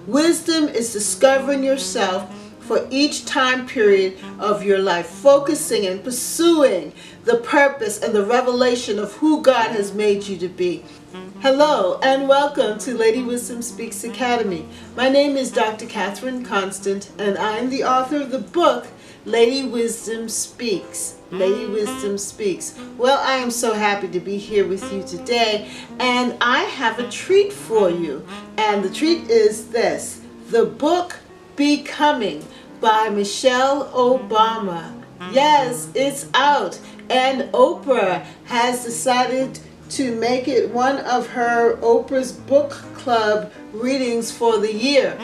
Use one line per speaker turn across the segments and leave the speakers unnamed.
Wisdom is discovering yourself for each time period of your life, focusing and pursuing the purpose and the revelation of who God has made you to be. Hello and welcome to Lady Wisdom Speaks Academy. My name is Dr. Catherine Constant and I am the author of the book Lady Wisdom Speaks. Lady Wisdom Speaks. Well, I am so happy to be here with you today, and I have a treat for you. And the treat is this: the book Becoming by Michelle Obama. Yes, it's out, and Oprah has decided to make it one of her Oprah's book club readings for the year.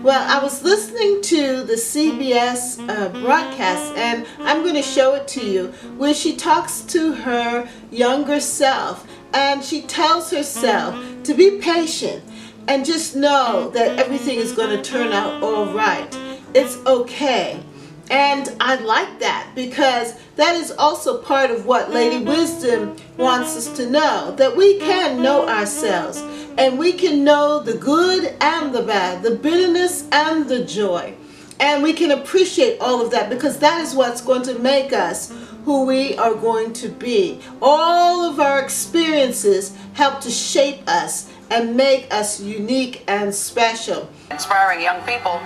Well, I was listening to the CBS broadcast, and I'm going to show it to you, where she talks to her younger self, and she tells herself to be patient and just know that everything is going to turn out all right. It's okay. And I like that, because that is also part of what Lady Wisdom wants us to know, that we can know ourselves, and we can know the good and the bad, the bitterness and the joy. And we can appreciate all of that, because that is what's going to make us who we are going to be. All of our experiences help to shape us and make us unique and special.
Inspiring young people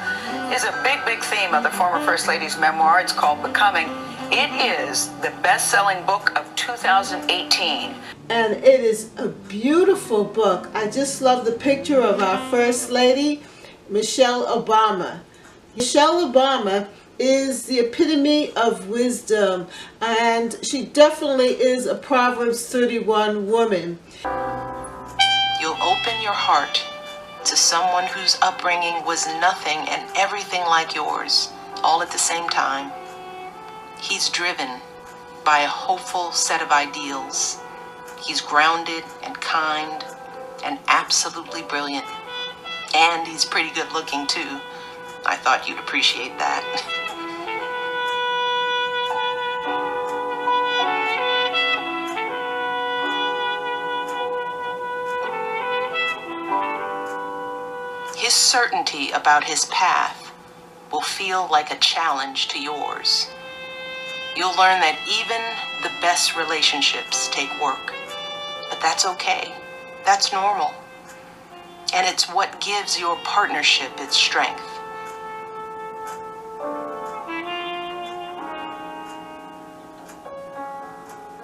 is a big theme of the former First Lady's memoir. It's called Becoming. It is the best-selling book of 2018.
And it is a beautiful book. I just love the picture of our First Lady, Michelle Obama. Michelle Obama is the epitome of wisdom, and she definitely is a Proverbs 31 woman.
You'll open your heart to someone whose upbringing was nothing and everything like yours, all at the same time. He's driven by a hopeful set of ideals. He's grounded and kind and absolutely brilliant. And he's pretty good looking too. I thought you'd appreciate that. His certainty about his path will feel like a challenge to yours. You'll learn that even the best relationships take work, but that's okay. That's normal. And it's what gives your partnership its strength.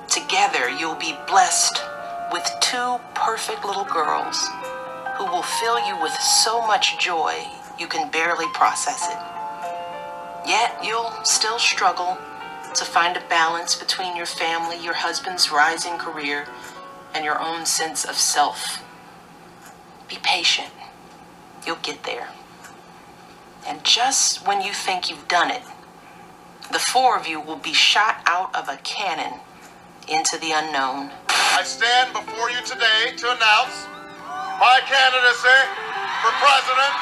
Together, you'll be blessed with two perfect little girls who will fill you with so much joy you can barely process it. Yet you'll still struggle to find a balance between your family, your husband's rising career, and your own sense of self. Be patient. You'll get there. And just when you think you've done it, the four of you will be shot out of a cannon into the unknown.
I stand before you today to announce my candidacy for President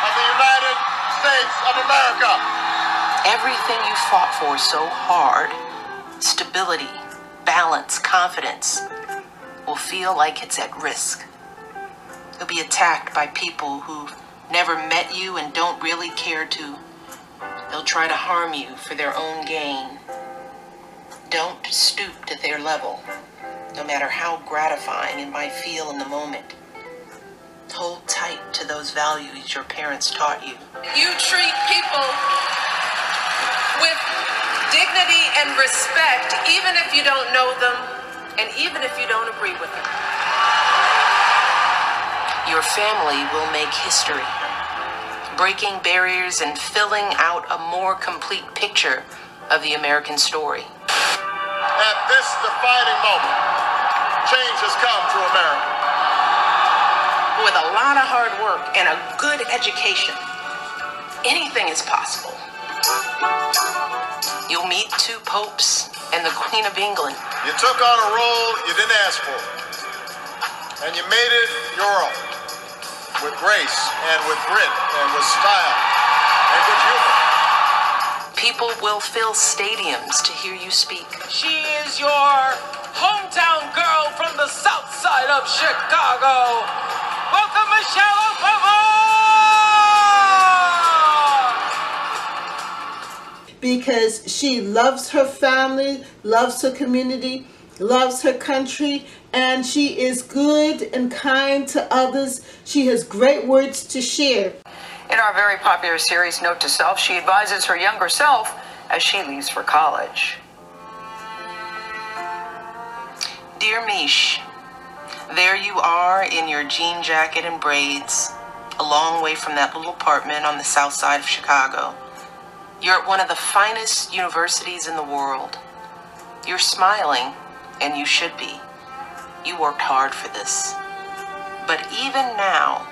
of the United States of America.
Everything you fought for so hard, stability, balance, confidence, will feel like it's at risk. You'll be attacked by people who never met you and don't really care to. They'll try to harm you for their own gain. Don't stoop to their level, no matter how gratifying it might feel in the moment. Hold tight to those values your parents taught you.
You treat people with dignity and respect, even if you don't know them, and even if you don't agree with them.
Your family will make history, breaking barriers and filling out a more complete picture of the American story.
At this defining moment, change has come to America.
With a lot of hard work and a good education, anything is possible. You'll meet two popes and the Queen of England.
You took on a role you didn't ask for, and you made it your own, with grace and with grit and with style and good humor.
People will fill stadiums to hear you speak.
She is your hometown girl from the south side of Chicago. Welcome, Michelle Obama!
because she loves her family, loves her community, loves her country, and she is good and kind to others. She has great words to share.
In our very popular series, Note to Self, she advises her younger self as she leaves for college.
Dear Mish, there you are in your jean jacket and braids, a long way from that little apartment on the south side of Chicago. You're at one of the finest universities in the world. You're smiling, and you should be. You worked hard for this. But even now,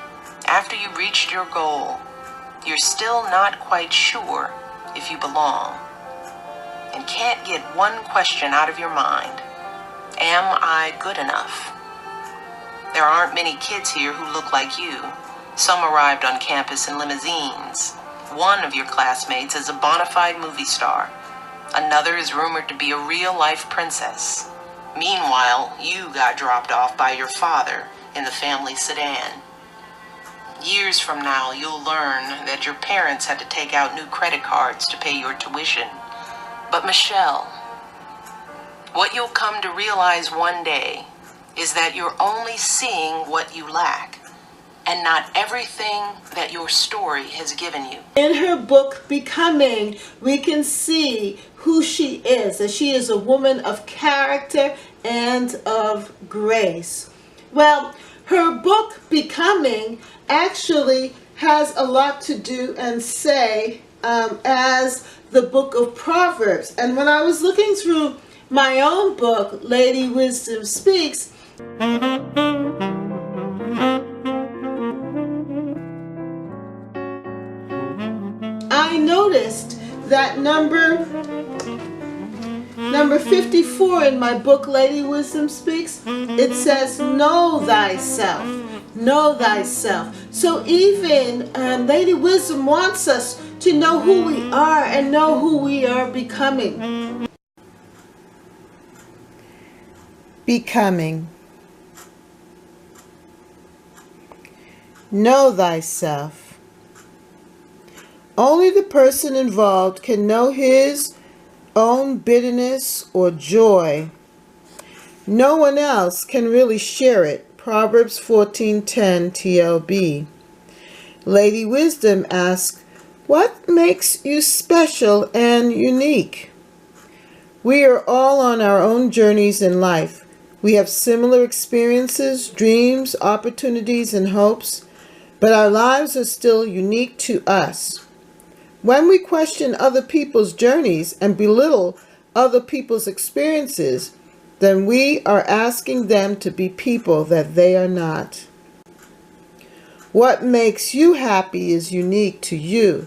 after you reached your goal, you're still not quite sure if you belong, and can't get one question out of your mind. Am I good enough? There aren't many kids here who look like you. Some arrived on campus in limousines. One of your classmates is a bona fide movie star. Another is rumored to be a real-life princess. Meanwhile, you got dropped off by your father in the family sedan. Years from now, you'll learn that your parents had to take out new credit cards to pay your tuition. But Michelle, what you'll come to realize one day is that you're only seeing what you lack, and not everything that your story has given you.
In her book, Becoming, we can see who she is, that she is a woman of character and of grace. Well, her book, Becoming, actually has a lot to do and say as the book of Proverbs. And when I was looking through my own book, Lady Wisdom Speaks, I noticed that number 54 in my book, Lady Wisdom Speaks, it says, know thyself. Know thyself. So even Lady Wisdom wants us to know who we are and know who we are becoming. Becoming. Know thyself. Only the person involved can know his own bitterness or joy. No one else can really share it. Proverbs 14:10 TLB. Lady Wisdom asks, what makes you special and unique? We are all on our own journeys in life. We have similar experiences, dreams, opportunities, and hopes, but our lives are still unique to us. When we question other people's journeys and belittle other people's experiences, then we are asking them to be people that they are not. What makes you happy is unique to you.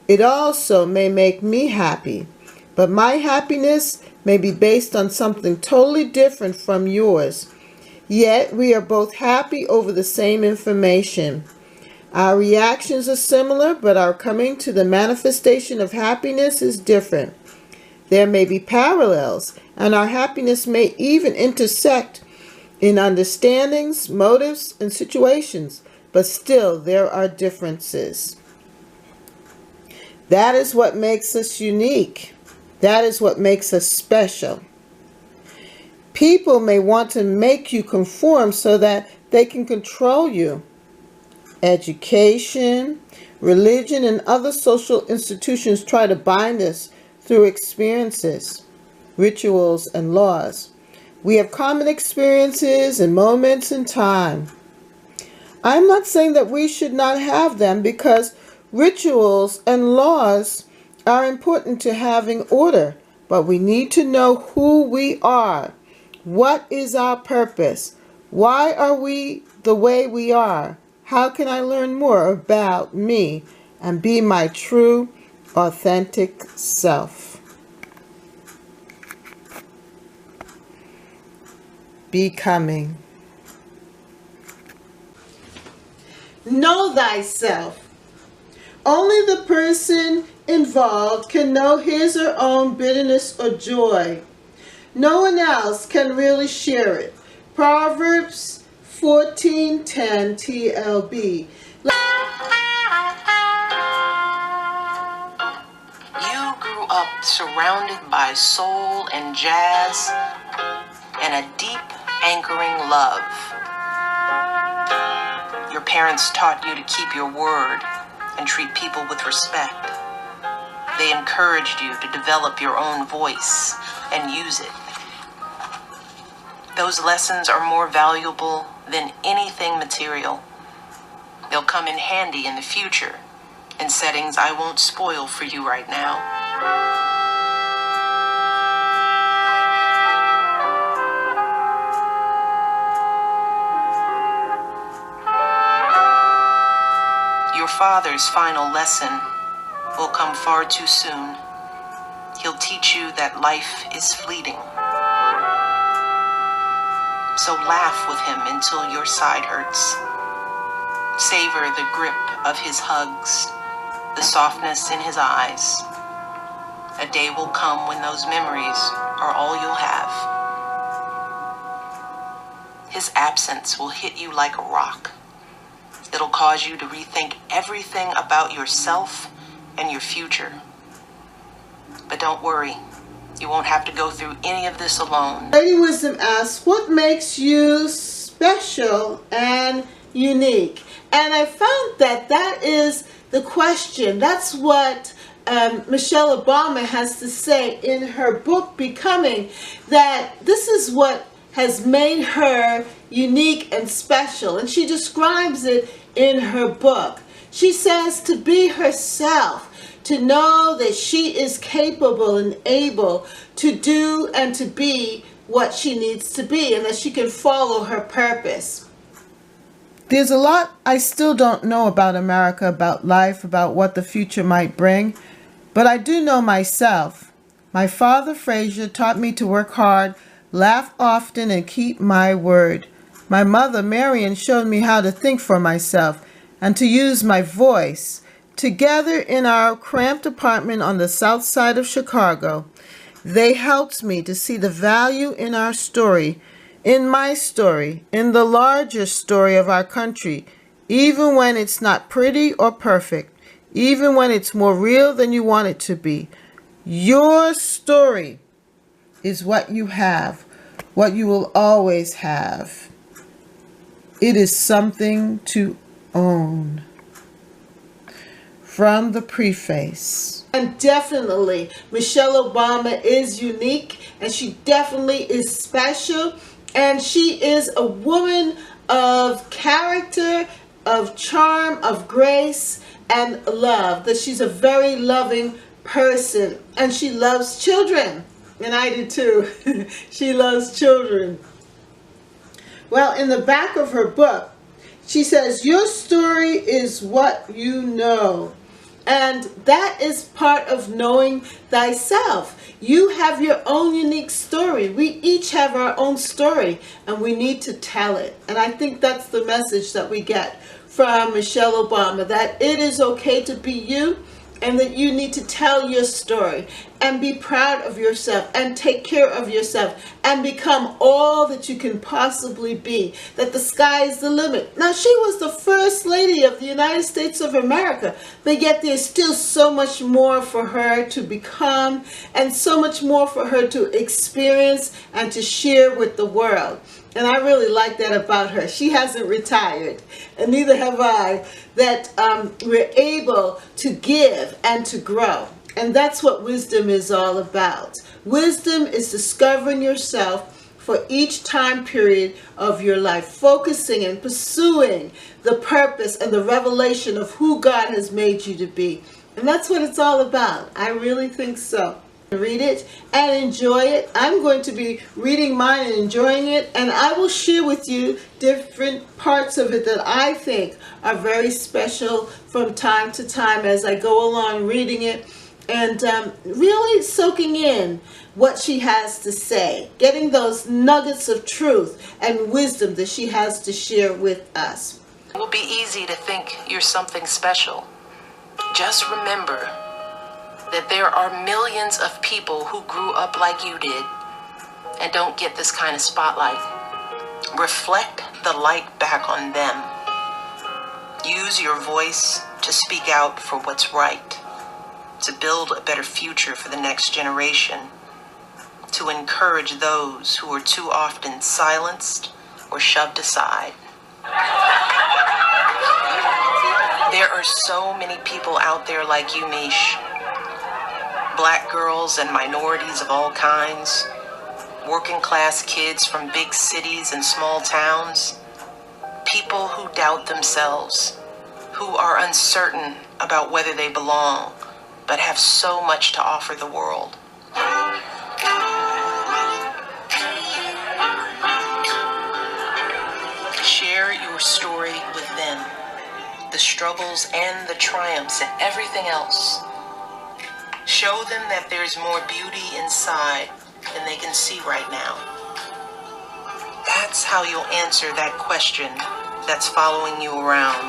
It also may make me happy, but my happiness may be based on something totally different from yours. Yet we are both happy over the same information. Our reactions are similar, but our coming to the manifestation of happiness is different. There may be parallels, and our happiness may even intersect in understandings, motives, and situations, but still there are differences. That is what makes us unique. That is what makes us special. People may want to make you conform so that they can control you. Education, religion, and other social institutions try to bind us through experiences, rituals, and laws. We have common experiences and moments in time. I'm not saying that we should not have them, because rituals and laws are important to having order, but we need to know who we are. What is our purpose? Why are we the way we are? How can I learn more about me and be my true, authentic self? Becoming. Know thyself. Only the person involved can know his or her own bitterness or joy. No one else can really share it. Proverbs 14:10 TLB.
You grew up surrounded by soul and jazz and a deep anchoring love. Your parents taught you to keep your word and treat people with respect. They encouraged you to develop your own voice and use it. Those lessons are more valuable than anything material. They'll come in handy in the future in settings I won't spoil for you right now. Your father's final lesson will come far too soon. He'll teach you that life is fleeting. So laugh with him until your side hurts. Savor the grip of his hugs, the softness in his eyes. A day will come when those memories are all you'll have. His absence will hit you like a rock. It'll cause you to rethink everything about yourself and your future. But don't worry, you won't have to go through any of this alone.
Lady Wisdom asks, what makes you special and unique? And I found that is the question. That's what Michelle Obama has to say in her book, Becoming, that this is what has made her unique and special. And she describes it in her book. She says to be herself, to know that she is capable and able to do and to be what she needs to be, and that she can follow her purpose. There's a lot I still don't know about America, about life, about what the future might bring, but I do know myself. My father, Fraser, taught me to work hard, laugh often, and keep my word. My mother, Marion, showed me how to think for myself and to use my voice. Together in our cramped apartment on the south side of Chicago, they helped me to see the value in our story, in my story, in the larger story of our country, even when it's not pretty or perfect, even when it's more real than you want it to be. Your story is what you have, what you will always have. It is something to own. From the preface. And definitely, Michelle Obama is unique, and she definitely is special, and she is a woman of character, of charm, of grace, and love. That she's a very loving person, and she loves children, and I do too. She loves children. Well, in the back of her book, she says, your story is what you know. And that is part of knowing thyself. You have your own unique story. We each have our own story, and we need to tell it. And I think that's the message that we get from Michelle Obama, that it is okay to be you, and that you need to tell your story and be proud of yourself and take care of yourself and become all that you can possibly be, that the sky is the limit. Now, she was the first lady of the United States of America, but yet there's still so much more for her to become and so much more for her to experience and to share with the world. And I really like that about her. She hasn't retired, and neither have I, that we're able to give and to grow. And that's what wisdom is all about. Wisdom is discovering yourself for each time period of your life, focusing and pursuing the purpose and the revelation of who God has made you to be. And that's what it's all about. I really think so. Read it and enjoy it. I'm going to be reading mine and enjoying it, and I will share with you different parts of it that I think are very special from time to time as I go along reading it and really soaking in what she has to say, getting those nuggets of truth and wisdom that she has to share with us.
It will be easy to think you're something special. Just remember that there are millions of people who grew up like you did and don't get this kind of spotlight. Reflect the light back on them. Use your voice to speak out for what's right. to build a better future for the next generation, to encourage those who are too often silenced or shoved aside. There are so many people out there like you, Mish. Black girls and minorities of all kinds, working class kids from big cities and small towns, people who doubt themselves, who are uncertain about whether they belong, but have so much to offer the world. Share your story with them, the struggles and the triumphs and everything else. Show them that there's more beauty inside than they can see right now. That's how you'll answer that question that's following you around,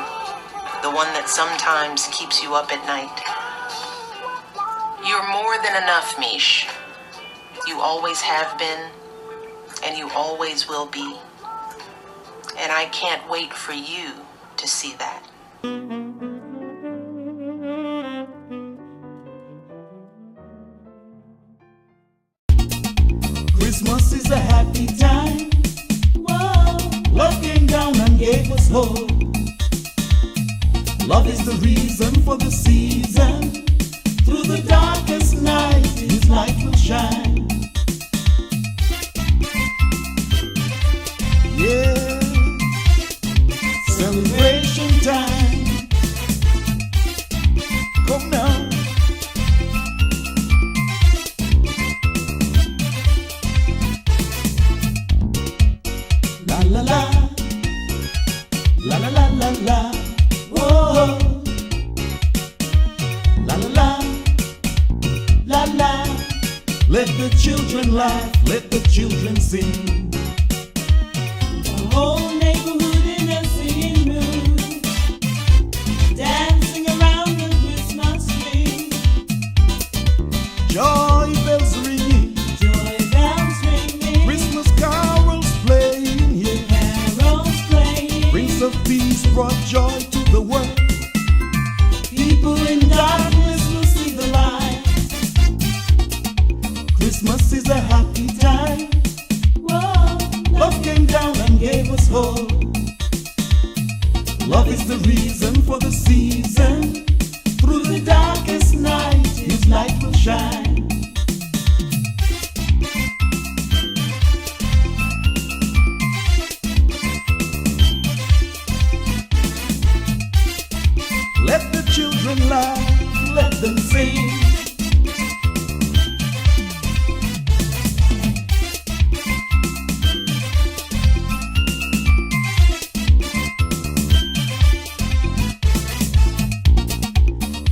the one that sometimes keeps you up at night. You're more than enough, Mish. You always have been, and you always will be. And I can't wait for you to see that.
Christmas is a happy time. Whoa. Love came down and gave us hope. Love is the reason for the season. Through the darkest night, His light will shine. Yeah, celebration time. Come now. La la la, la la la la la, whoa. La la la, la la. Let the children laugh, let the children sing. The whole neighborhood in a singing mood, dancing around the Christmas tree. Joy bells ringing, joy bells ringing. Christmas carols playing, yeah. Carols playing. Prince of Peace brought joy to the world. People in darkness will see the light. Christmas is a happy time. Whoa, love came down and gave us hope. Love is the reason for the season. Through the darkest night, His light will shine. Let the children laugh, let them sing.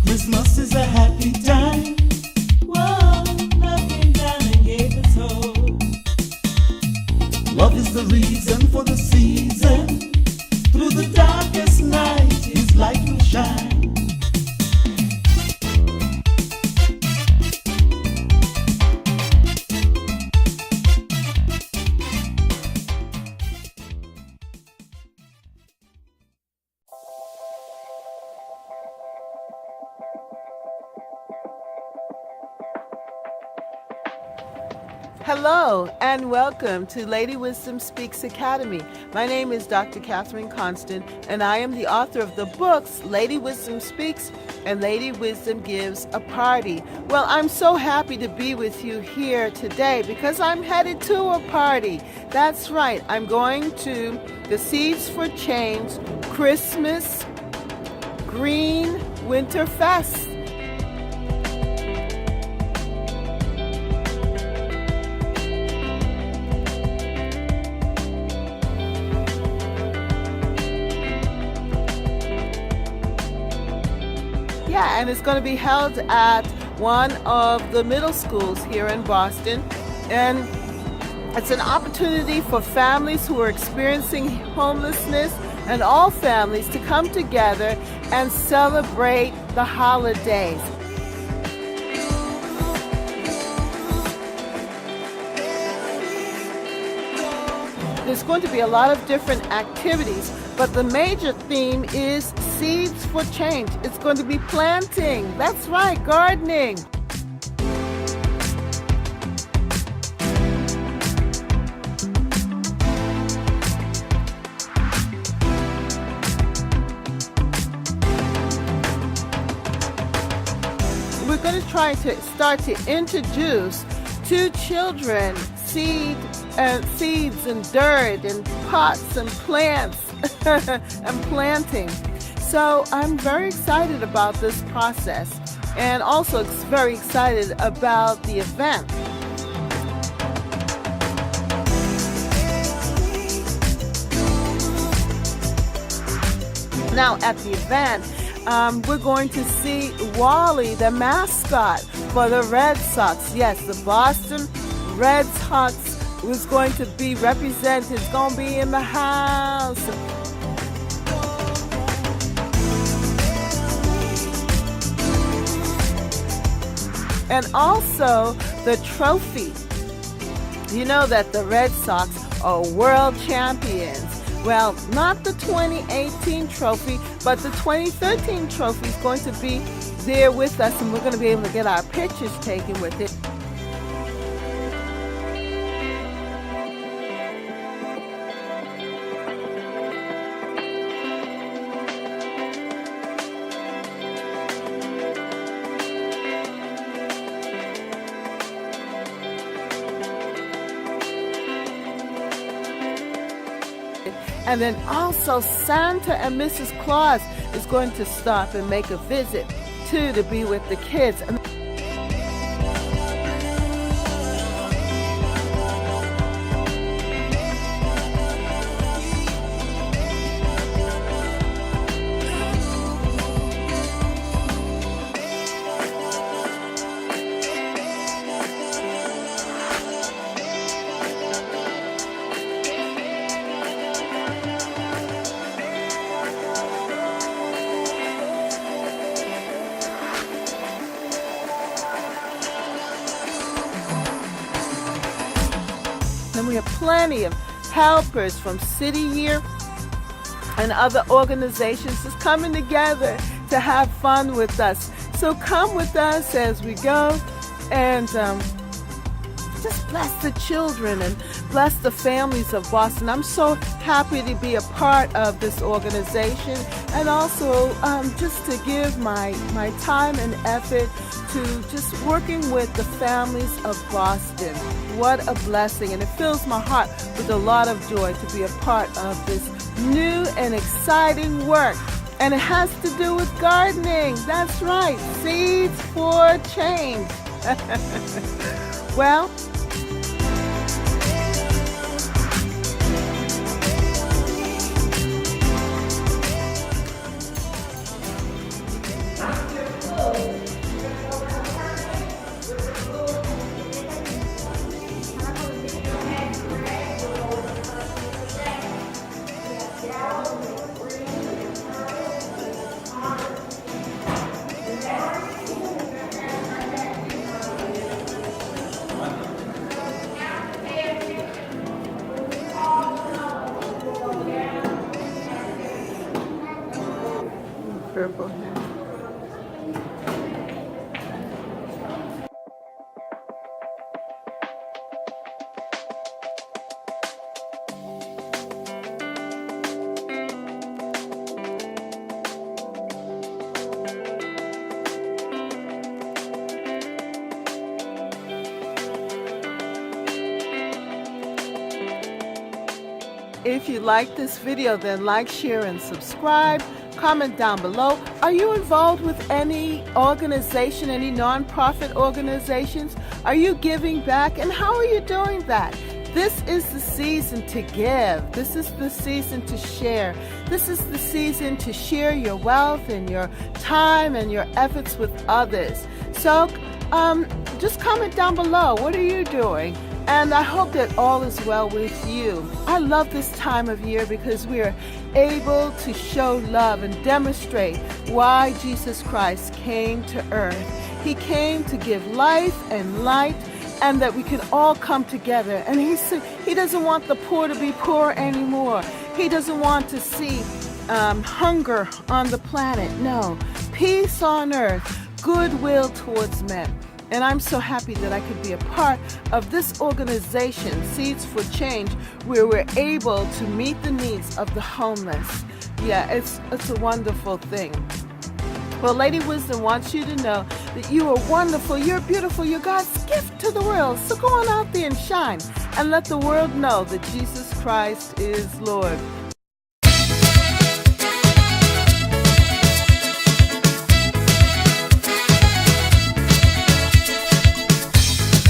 Christmas is a happy time. Whoa, love came down and gave us hope. Love is the reason for the season. Through the darkest night, His light will shine.
Hello and welcome to Lady Wisdom Speaks Academy. My name is Dr. Catherine Constant and I am the author of the books Lady Wisdom Speaks and Lady Wisdom Gives a Party. Well, I'm so happy to be with you here today because I'm headed to a party. That's right, I'm going to the Seeds for Change Christmas Green Winter Fest. Yeah, and it's going to be held at one of the middle schools here in Boston. And it's an opportunity for families who are experiencing homelessness and all families to come together and celebrate the holidays. There's going to be a lot of different activities, But the major theme is seeds for change. It's going to be planting. That's right, gardening. We're going to try to start to introduce to children seeds and dirt and pots and plants and planting. So I'm very excited about this process, and also very excited about the event. Now at the event, we're going to see Wally, the mascot for the Red Sox. Yes, the Boston Red Sox was going to be represented. It's going to be in the house. And also the trophy. You know that the Red Sox are world champions. Well, not the 2018 trophy, but the 2013 trophy is going to be there with us, and we're going to be able to get our pictures taken with it. And then also Santa and Mrs. Claus is going to stop and make a visit too, to be with the kids. And we have plenty of helpers from City Year and other organizations just coming together to have fun with us. So come with us as we go and just bless the children and bless the families of Boston. I'm so happy to be a part of this organization, and also just to give my time and effort to just working with the families of Boston. What a blessing, and it fills my heart with a lot of joy to be a part of this new and exciting work. And it has to do with gardening. That's right, seeds for change. Well, purple hair. If you like this video, then like, share, and subscribe. Comment down below. Are you involved with any organization, any nonprofit organizations? Are you giving back? And how are you doing that? This is the season to give. This is the season to share. This is the season to share your wealth and your time and your efforts with others. So just comment down below. What are you doing? And I hope that all is well with you. I love this time of year because we are able to show love and demonstrate why Jesus Christ came to earth. He came to give life and light, and that we can all come together. And he said he doesn't want the poor to be poor anymore. He doesn't want to see hunger on the planet. No, peace on earth, goodwill towards men. And I'm so happy that I could be a part of this organization, Seeds for Change, where we're able to meet the needs of the homeless. Yeah, it's a wonderful thing. Well, Lady Wisdom wants you to know that you are wonderful, you're beautiful, you're God's gift to the world. So go on out there and shine and let the world know that Jesus Christ is Lord.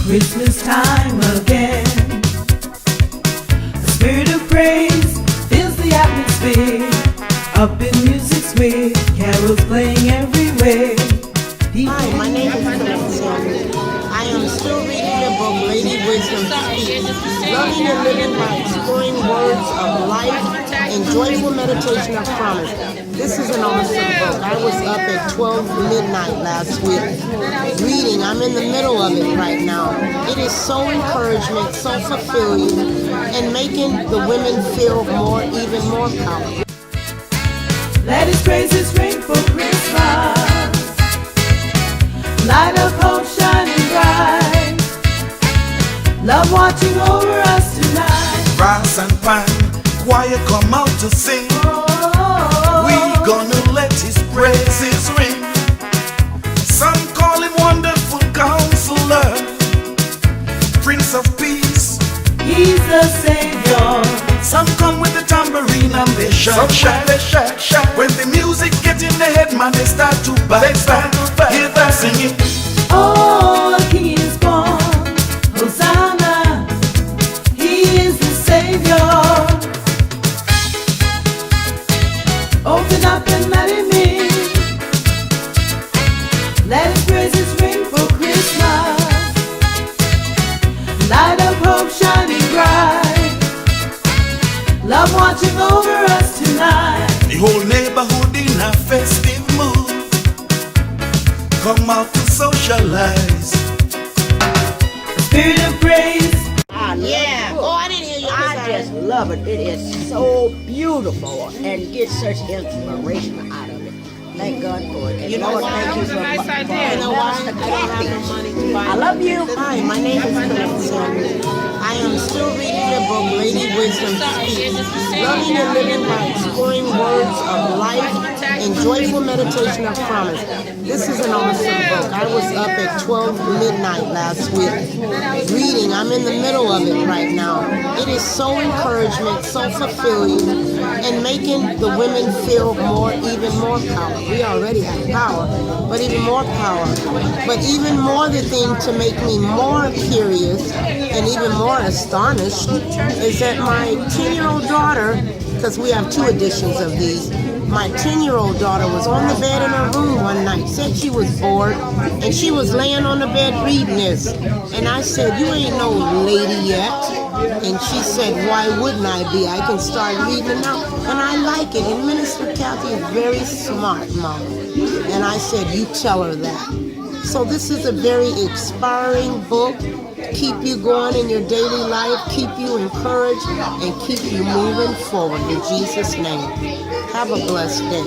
Christmas time again. The spirit of praise fills the atmosphere. Up in music sweet, carols playing everywhere.
Hi, my name is Vanessa. I am still reading the book Lady Wisdom Speaks, Loving and Living by Exploring Words of Life and Joyful Meditation of Promise. This is an awesome book. I was up at 12 midnight last week reading. I'm in the middle of it right now. It is so encouragement, so fulfilling, and making the women feel even more powerful.
Let his praises ring for Christmas. Light of hope shining bright. Love watching over us tonight.
Brass and pan, choir come out to sing. We gonna let his praises ring. Some call him Wonderful Counselor, Prince of Peace.
He's the Savior.
Some come with the tambourine and they shout, shout. When the music get in their head, man, they start to bang. Hear them singing.
Oh, a King is born. Hosanna. He is the Savior. Open up and let him in. Let his praises ring for Christmas. Light of hope shining bright. Love watching over us tonight.
The whole neighborhood in a festive mood. Come out to socialize.
Spirit of praise.
Yeah. Oh, I didn't hear you.
I just love it. It is so beautiful and get such inspiration out of it. Thank God for it. And
You know
Lord,
what?
thank you for
You know why?
allowing us to Kathy. I love you.
Hi, my name is Vanessa. I am still reading the book Lady Wisdom Speaks, Loving and Living by Exploring Words of Life and Joyful Meditation of Promise. This is an awesome book. I was up at 12 midnight last week reading. I'm in the middle of it right now. It is so encouragement, so fulfilling, and making the women feel even more power. We already have power, but even more power. But even more the thing to make me more curious and even more astonished is that my 10-year-old daughter, because we have 2 editions of these, my 10-year-old daughter was on the bed in her room one night, said she was bored, and she was laying on the bed reading this. And I said, you ain't no lady yet. And she said, why wouldn't I be? I can start reading it now. And I like it. And Minister Kathy is very smart, Mom. And I said, you tell her that. So this is a very inspiring book. Keep you going in your daily life, keep you encouraged, and keep you moving forward in Jesus' name. Have a blessed day.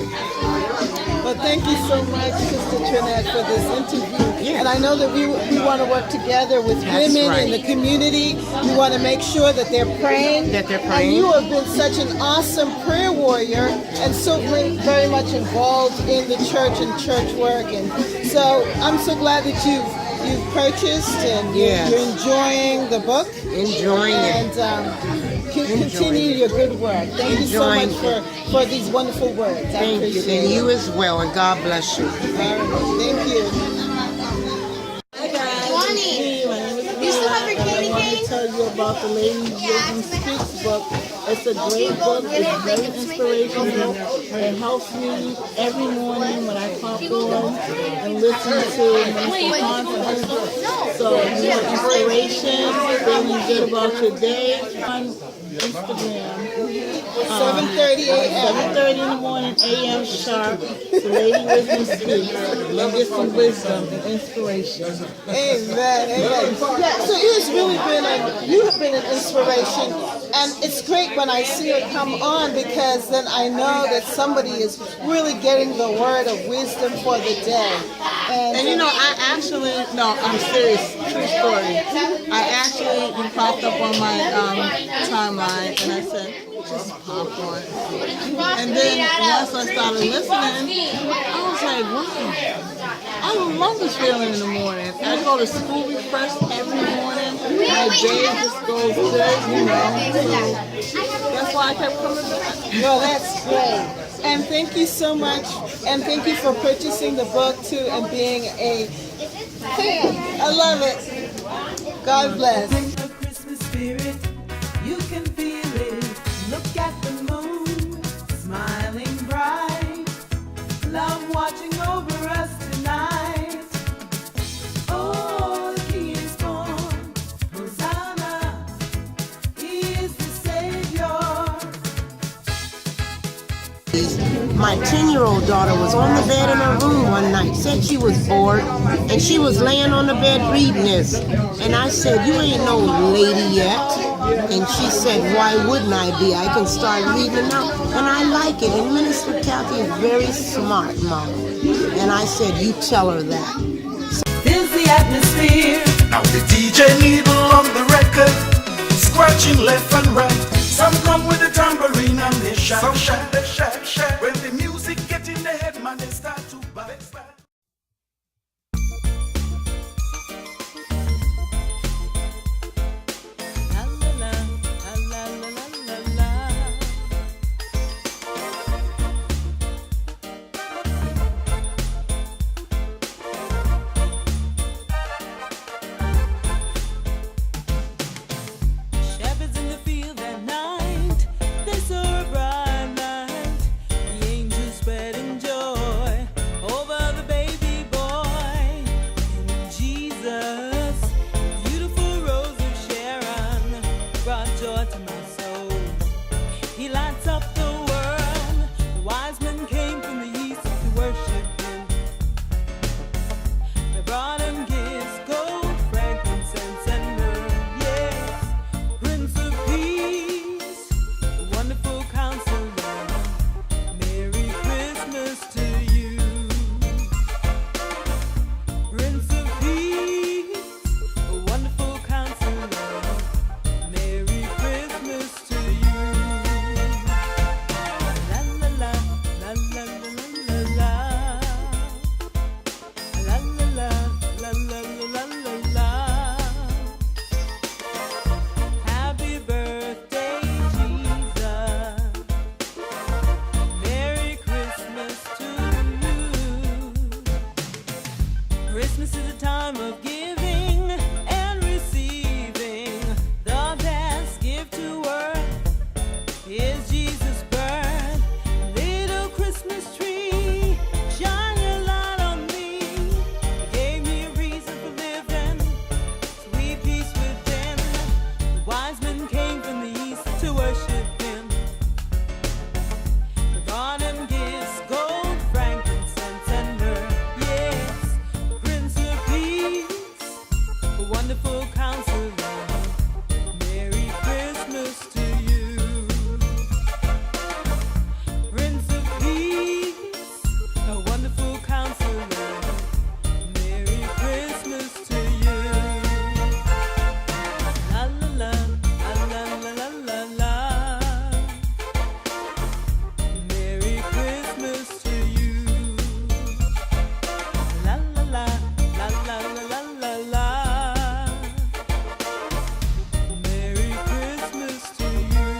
Well, thank you so much, Sister Trinette, for this interview.
Yes.
And I know that we want to work together with
That's
women
right.
in the community. We want to make sure that they're praying. And you have been such an awesome prayer warrior and so very much involved in the church and church work. And so I'm so glad that you've purchased and
Yes.
you're enjoying the book.
Enjoying it.
And continue your good work. Thank you so much
Enjoying
for these wonderful words. I
Thank you.
appreciate
And
it.
you as well, and God bless you.
All right. Thank you. Hi guys. You still have your candy cane? I want to tell you about the Lady Wisdom Speaks book. It's a great book. It's very inspirational. It helps me every morning when I pop on and listen to Minister Conference. So you want inspiration, feeling good about your day on Instagram. 7:30 a.m. 7:30 in the morning a.m. sharp. The Lady Wisdom Speaks. And get some wisdom and inspiration. Amen. Amen. Yeah, so it has really been you have been an inspiration And it's great when I see her come on, because then I know that somebody is really getting the word of wisdom for the day.
And you know, I'm serious, true story. You popped up on my timeline, and I said, just popcorn. And then once I started listening, I was like, wow. I love this feeling in the morning. I go to school refreshed every morning. My day just goes good, you know. So that's why I kept coming back.
Well, that's great. And thank you so much. And thank you for purchasing the book, too, and being a fan. I love it. God bless.
The Christmas spirit, you can feel it. Look at the moon, smiling bright. Love watching over us tonight. Oh, the King is born. Hosanna, He is the Savior.
My 10-year-old daughter was on the bed in her room one night, said she was bored, and she was laying on the bed reading this. And I said, you ain't no lady yet. And she said, why wouldn't I be? I can start reading it now. And I like it. And Minister Kathy is very smart, Mom. And I said, you tell her that.
Feels the atmosphere.
Now the DJ needle on the record, scratching left and right. Some come with the tambourine and they shake, some shake, they shake, shake. When the music get in the head, man, they start to bang.
Shepherds in the field at night, they saw a bright light. The angels spreading joy over the baby boy. And Jesus, beautiful rose of Sharon, brought joy to my soul. He lights up the world. The wise men came from the east to worship Him. They brought Him gifts, gold, frankincense, and myrrh. Yes, Prince of Peace, wonderful Counselor, Merry Christmas to you. Prince of Peace, wonderful Counselor, Merry Christmas to you. La la la, la la la la la. La la la, la la la la la. Happy birthday, Jesus. Merry Christmas to you. Christmas is a time of giving and receiving. The best gift to earth is Jesus' birth. Little Christmas tree, shine your light on me. Gave me a reason for living, sweet peace within. The wise men came from the east to worship Him. They brought Him gifts, gold, frankincense, and myrrh. Yes, Prince of Peace, wonderful Counselor, Merry Christmas to you. Prince of Peace, a wonderful Counselor, Merry Christmas to you. La la la, la la la la la. Merry Christmas to you. La la la, la la la la la. Merry Christmas to you.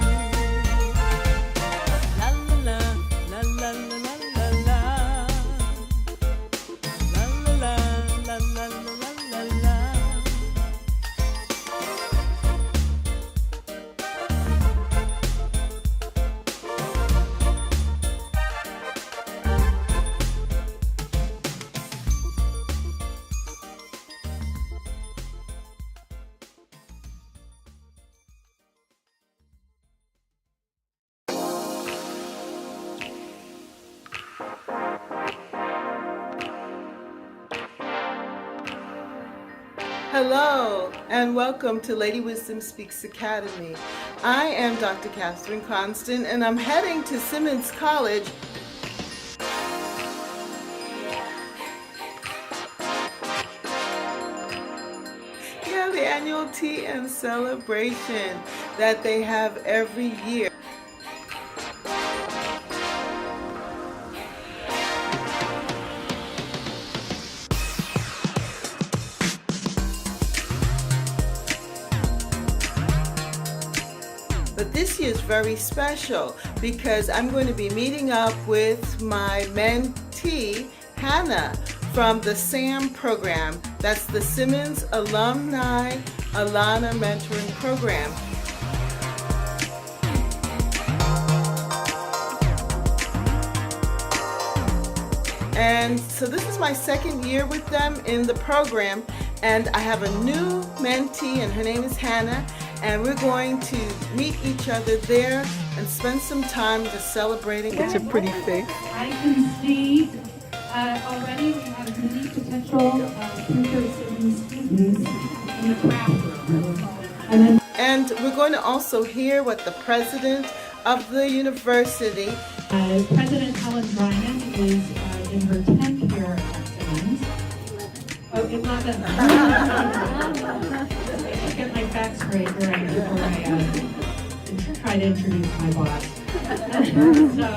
La la la, la la la la la. La la la, la la la la la.
Hello, and welcome to Lady Wisdom Speaks Academy. I am Dr. Catherine Constant, and I'm heading to Simmons College. Yeah, the annual tea and celebration that they have every year. But this year is very special because I'm going to be meeting up with my mentee, Hannah, from the SAM program. That's the Simmons Alumni Alana Mentoring Program. And so this is my second year with them in the program, and I have a new mentee, and her name is Hannah, and we're going to meet each other there and spend some time just celebrating. It's a pretty face.
I can see already we have many potential future students in the craft room.
And we're going to also hear what the president of the university,
President Helen Bryan, is in her 10th year at Simmons. Oh, it's not that. Let's get my facts straight before I try to introduce my boss. So,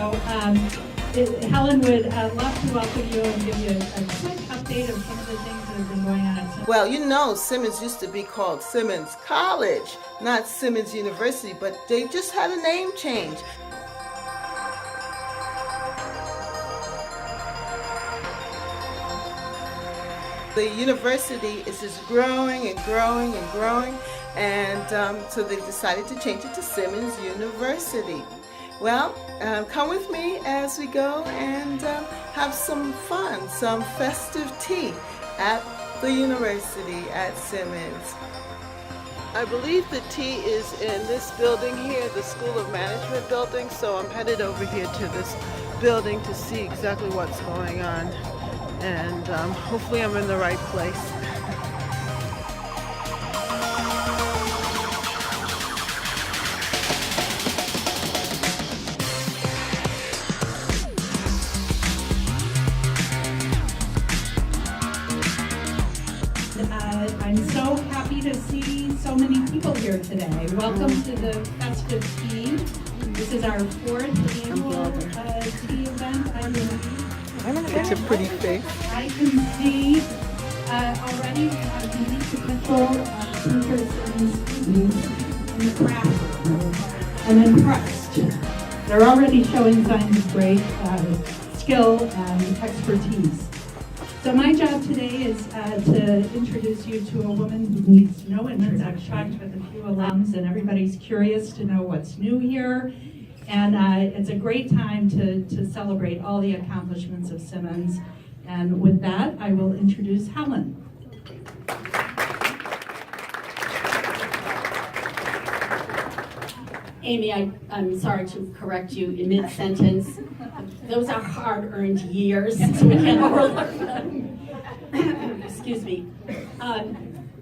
Helen would love to welcome you and give you a quick update of some of the things that have been going on at Simmons.
Well, you know, Simmons used to be called Simmons College, not Simmons University, but they just had a name change. The university is just growing and growing and growing, and so they decided to change it to Simmons University. Well, come with me as we go and have some fun, some festive tea at the university at Simmons. I believe the tea is in this building here, the School of Management building, so I'm headed over here to this building to see exactly what's going on. And hopefully I'm in the right place.
I'm so happy to see so many people here today. Welcome to the festive tea. This is our 4th annual tea event, I believe.
It's a pretty face.
I can see already we have many potential teachers and students in the craft room. I'm impressed. They're already showing signs of great skill and expertise. So my job today is to introduce you to a woman who needs no introduction. I've talked with a few alums, and everybody's curious to know what's new here. And it's a great time to celebrate all the accomplishments of Simmons. And with that, I will introduce Helen.
Amy, I'm sorry to correct you in mid-sentence. Those are hard-earned years, so we can't overlook them. Excuse me.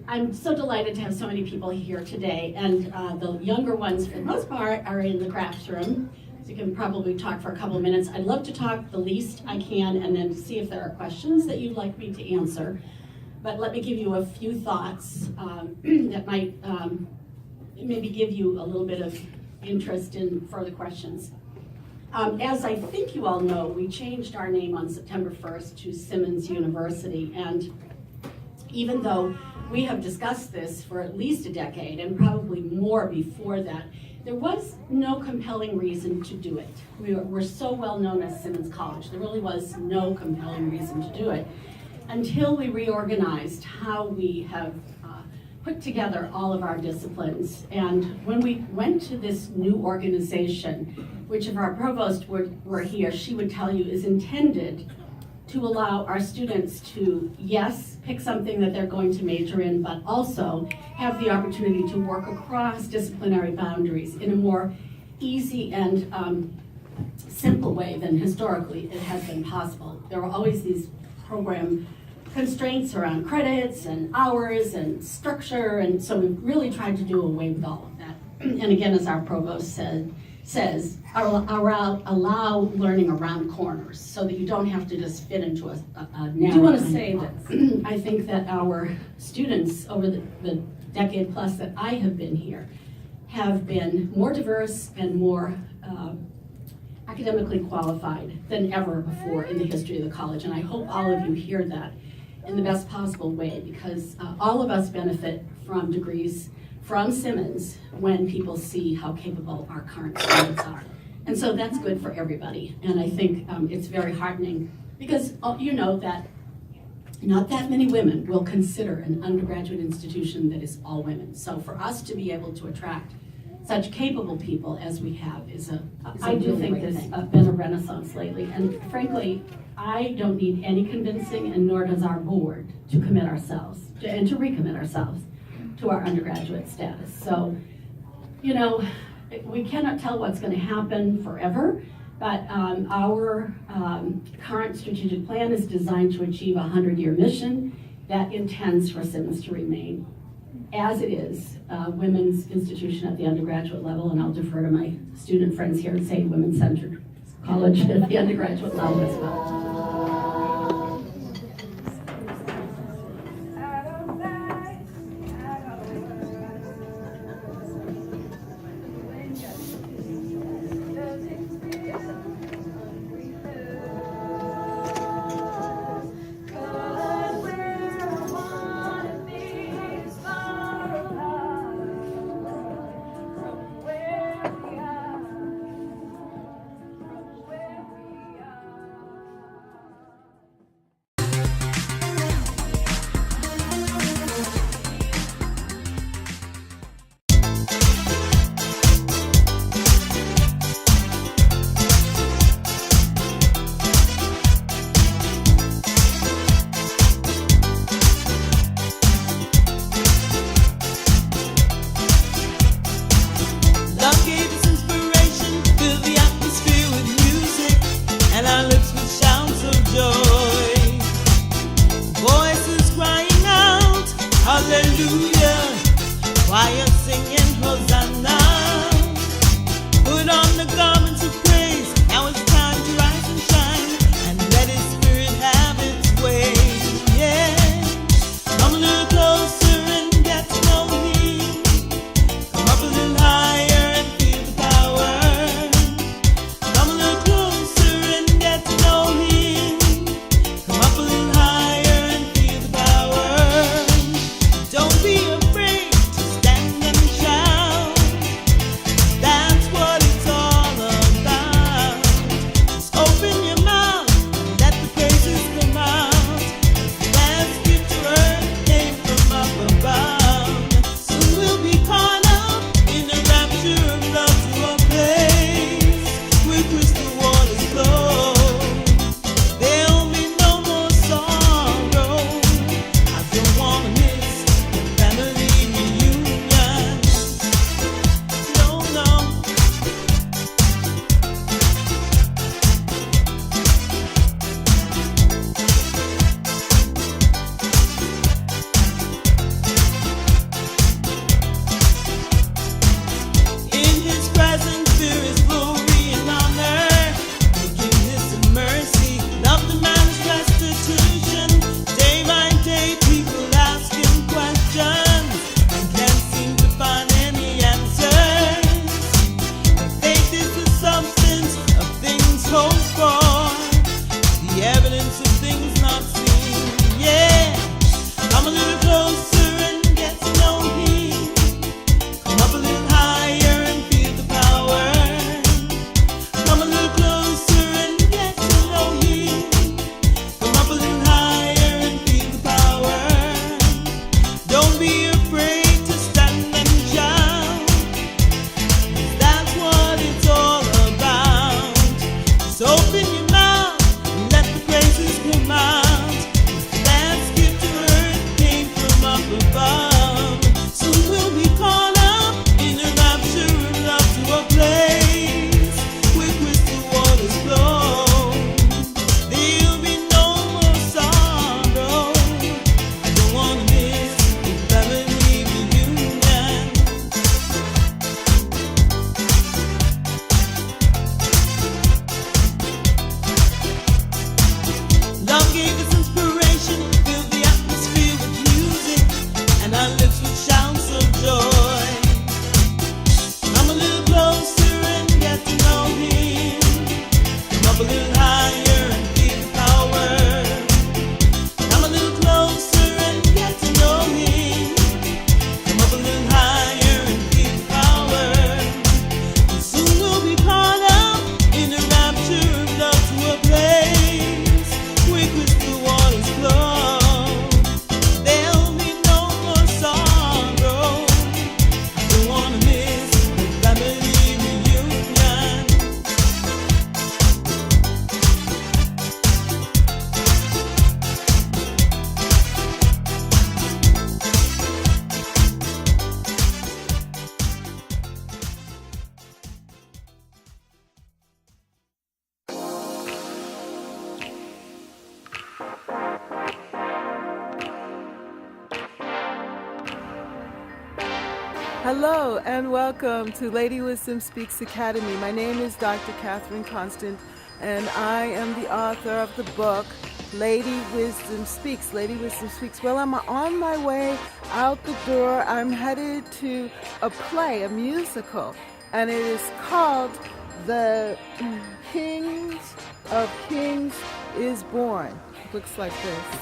I'm so delighted to have so many people here today, and the younger ones, for the most part, are in the crafts room, so you can probably talk for a couple of minutes. I'd love to talk the least I can, and then see if there are questions that you'd like me to answer. But let me give you a few thoughts that might maybe give you a little bit of interest in further questions. As I think you all know, we changed our name on September 1st to Simmons University, and even though we have discussed this for at least a decade and probably more before that, there was no compelling reason to do it. We're so well known as Simmons College. There really was no compelling reason to do it until we reorganized how we have put together all of our disciplines. And when we went to this new organization, which if our provost were here, she would tell you is intended to allow our students to, yes, pick something that they're going to major in, but also have the opportunity to work across disciplinary boundaries in a more easy and simple way than historically it has been possible. There were always these program constraints around credits and hours and structure, and so we really tried to do away with all of that. and again, as our provost says, allow learning around corners so that you don't have to just fit into a narrow.
I do want to say this.
I think that our students over the decade plus that I have been here have been more diverse and more academically qualified than ever before in the history of the college. And I hope all of you hear that in the best possible way, because all of us benefit from degrees from Simmons when people see how capable our current students are. And so that's good for everybody. And I think it's very heartening because you know that not that many women will consider an undergraduate institution that is all women. So for us to be able to attract such capable people as we have is a
I do
really
think
great
there's
thing.
been a renaissance lately, and frankly, I don't need any convincing, and nor does our board, to commit ourselves and to recommit ourselves to our undergraduate status. So, you know, we cannot tell what's going to happen forever, but our current strategic plan is designed to achieve a 100-year mission that intends for Simmons to remain as it is, women's institution at the undergraduate level, and I'll defer to my student friends here and say women-centered college at the undergraduate level as well.
up a little higher and feel the power. Come a little closer and get to know him. Come up a little higher and feel the power. And soon we'll be caught up in the rapture of love to a place where crystal waters flow. There'll be no more sorrow. I don't wanna miss the family reunion.
Hello and welcome to Lady Wisdom Speaks Academy. My name is Dr. Catherine Constant and I am the author of the book Lady Wisdom Speaks. Lady Wisdom Speaks. Well, I'm on my way out the door. I'm headed to a play, a musical, and it is called The King of Kings is Born. It looks like this.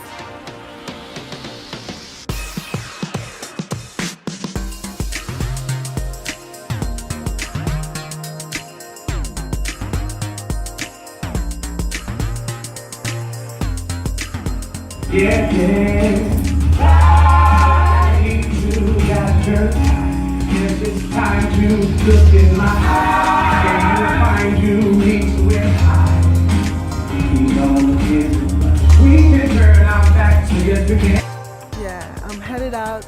Yeah, I need to capture. Yes, it's time to look in my eyes. And you'll find you need to wear high. We don't get we can turn our backs to get again.
Yeah, I'm headed out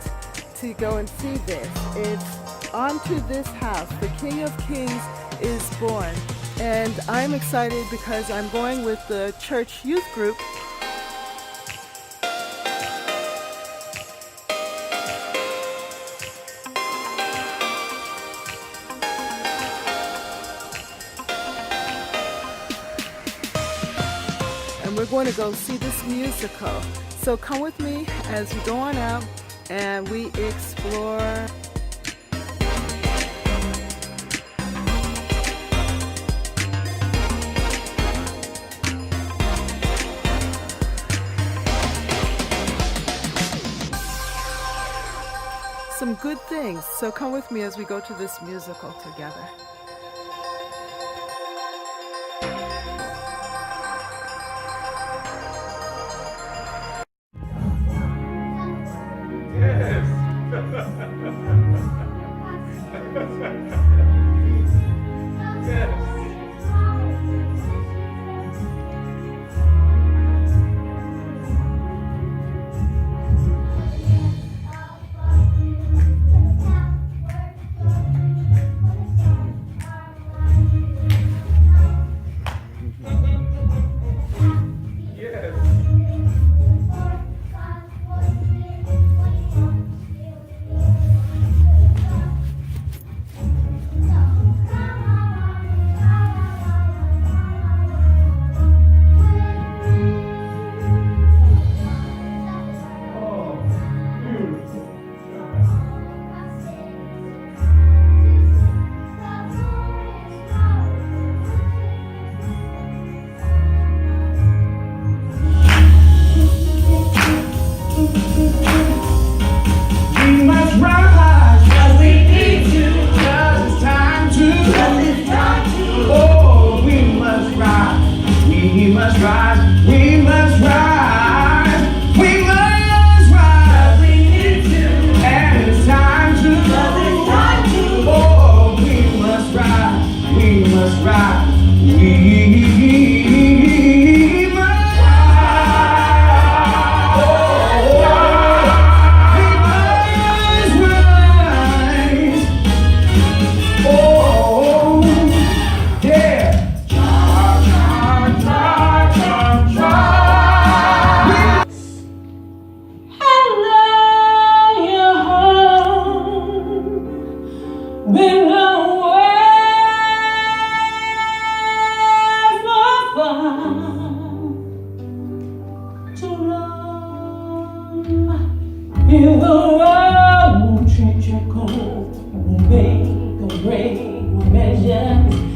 to go and see this. It's onto this house. The King of Kings is born. And I'm excited because I'm going with the church youth group. And we're going to go see this musical. So come with me as we go on out and we explore. Some good things. So come with me as we go to this musical together.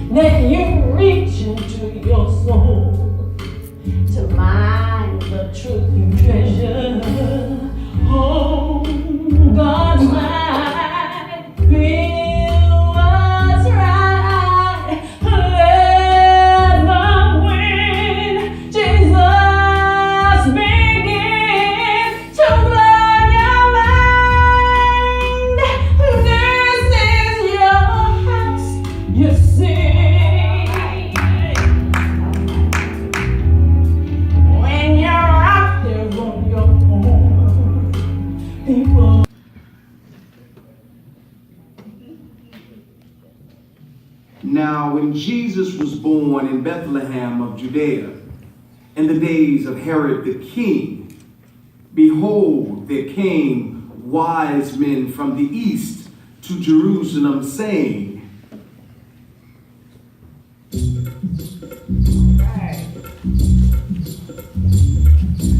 Let you reach into your soul. Now, when Jesus was born in Bethlehem of Judea, in the days of Herod the king, behold, there came wise men from the east to Jerusalem, saying,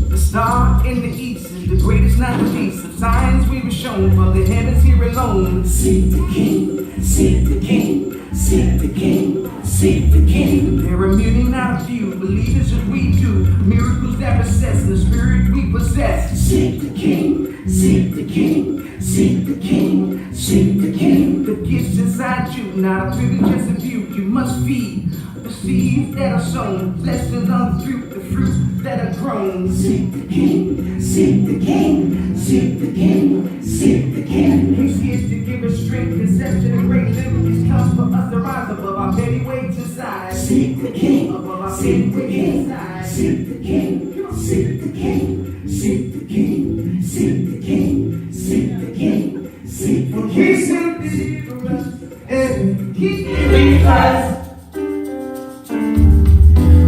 The star in the east is the greatest masterpiece of science we were shown from the heavens here alone. Seek the king, seek the king, seek the king, seek the king. There are many, not a few, believers as we do, miracles that possess the spirit we possess. Seek the king, seek the king, seek the king, seek the king. The gifts inside you, not a privilege, just a view. You must feed the seeds that are sown, blessed and unfruit, the fruit that are grown. Seek the king, seek the king, seek the king, seek the king. He's here to give us strength, conception, and great liberties comes for us to rise above our petty weights inside. Seek the king, above our petty weights inside. Seek the king, seek the king, seek the king, seek the king, seek the king, seek the king. He sent thee for us, and he gave us.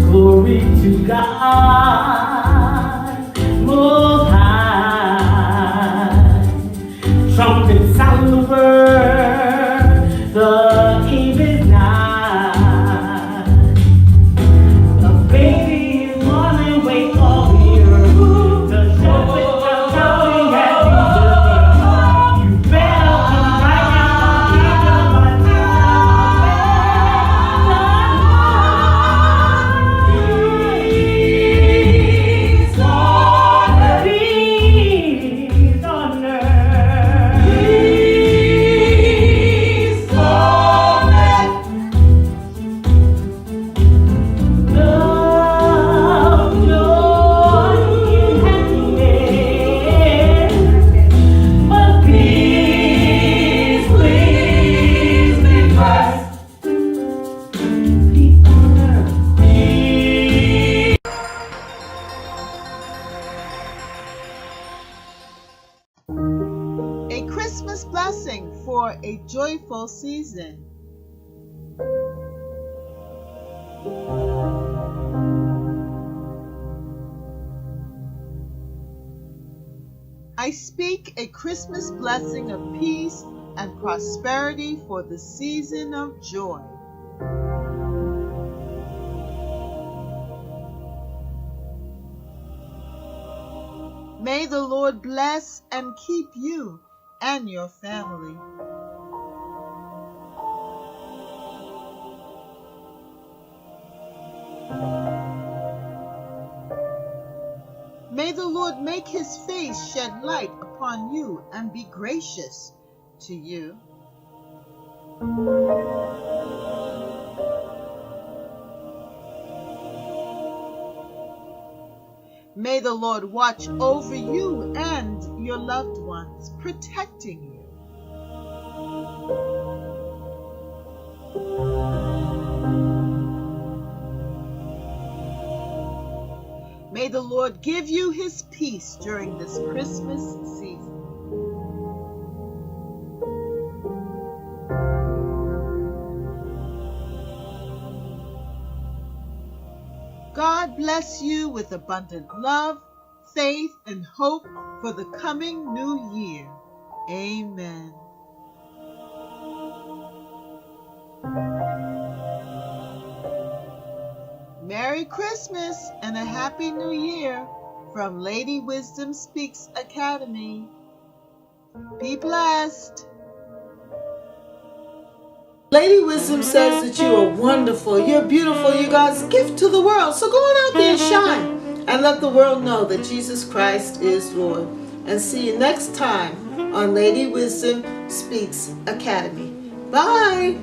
Glory to God, Most High. Trumpet sound the word, the eve is nigh. The baby is born and wait all year. The trumpet is sounding at Jesus' name. You better come right now, hear my
A Christmas blessing for a joyful season. I speak a Christmas blessing of peace and prosperity for the season of joy. May the Lord bless and keep you and your family. May the Lord make his face shed light upon you and be gracious to you. May the Lord watch over you and your loved ones, protecting you. May the Lord give you his peace during this Christmas season. God bless you with abundant love, faith, and hope for the coming new year. Amen. Merry Christmas and a Happy New Year from Lady Wisdom Speaks Academy. Be blessed. Lady Wisdom says that you are wonderful, you're beautiful, you're God's gift to the world. So go on out there and shine and let the world know that Jesus Christ is Lord. And see you next time on Lady Wisdom Speaks Academy. Bye.